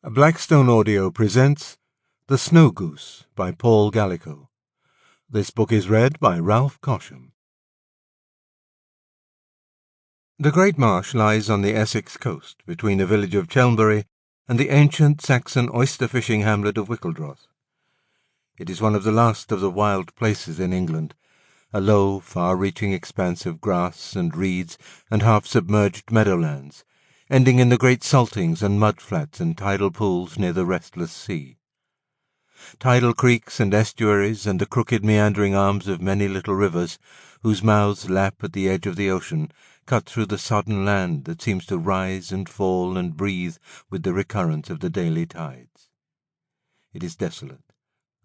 Blackstone Audio presents The Snow Goose by Paul Gallico. This book is read by Ralph Cosham. The Great Marsh lies on the Essex coast, between the village of Chelmsbury and the ancient Saxon oyster-fishing hamlet of Wickledroth. It is one of the last of the wild places in England, a low, far-reaching expanse of grass and reeds and half-submerged meadowlands, ending in the great saltings and mud-flats and tidal pools near the restless sea. Tidal creeks and estuaries and the crooked meandering arms of many little rivers, whose mouths lap at the edge of the ocean, cut through the sodden land that seems to rise and fall and breathe with the recurrence of the daily tides. It is desolate,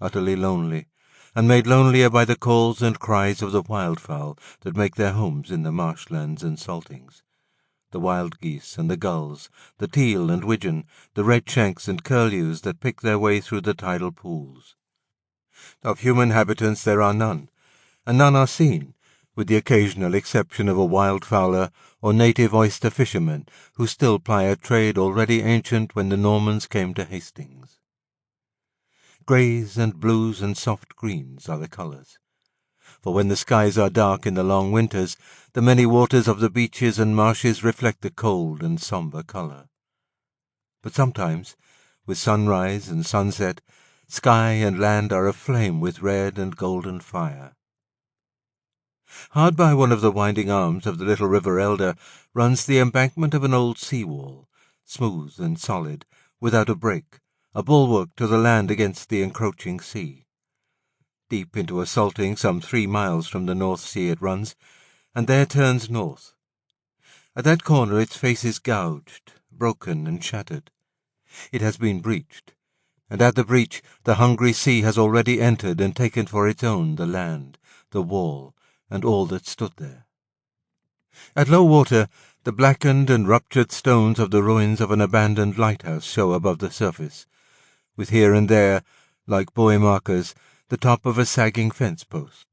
utterly lonely, and made lonelier by the calls and cries of the wildfowl that make their homes in the marshlands and saltings. The wild geese and the gulls, the teal and widgeon, the redshanks and curlews that pick their way through the tidal pools. Of human inhabitants there are none, and none are seen, with the occasional exception of a wildfowler or native oyster fishermen who still ply a trade already ancient when the Normans came to Hastings. Greys and blues and soft greens are the colours. For when the skies are dark in the long winters, the many waters of the beaches and marshes reflect the cold and sombre colour. But sometimes, with sunrise and sunset, sky and land are aflame with red and golden fire. Hard by one of the winding arms of the little river Elder runs the embankment of an old sea-wall, smooth and solid, without a break, a bulwark to the land against the encroaching sea. Deep into a salting some 3 miles from the North Sea it runs, and there turns north. At that corner its face is gouged, broken and shattered. It has been breached, and at the breach the hungry sea has already entered and taken for its own the land, the wall, and all that stood there. At low water the blackened and ruptured stones of the ruins of an abandoned lighthouse show above the surface, with here and there, like buoy markers, the top of a sagging fence-post.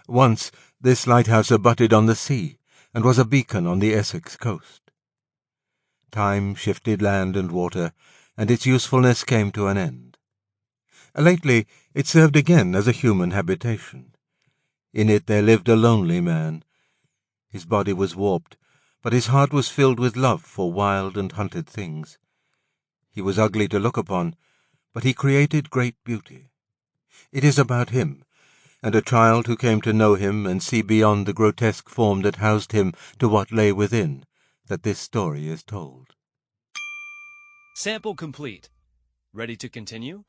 Once this lighthouse abutted on the sea, and was a beacon on the Essex coast. Time shifted land and water, and its usefulness came to an end. Lately it served again as a human habitation. In it there lived a lonely man. His body was warped, but his heart was filled with love for wild and hunted things. He was ugly to look upon, but he created great beauty. It is about him, and a child who came to know him and see beyond the grotesque form that housed him to what lay within, that this story is told. Sample complete. Ready to continue?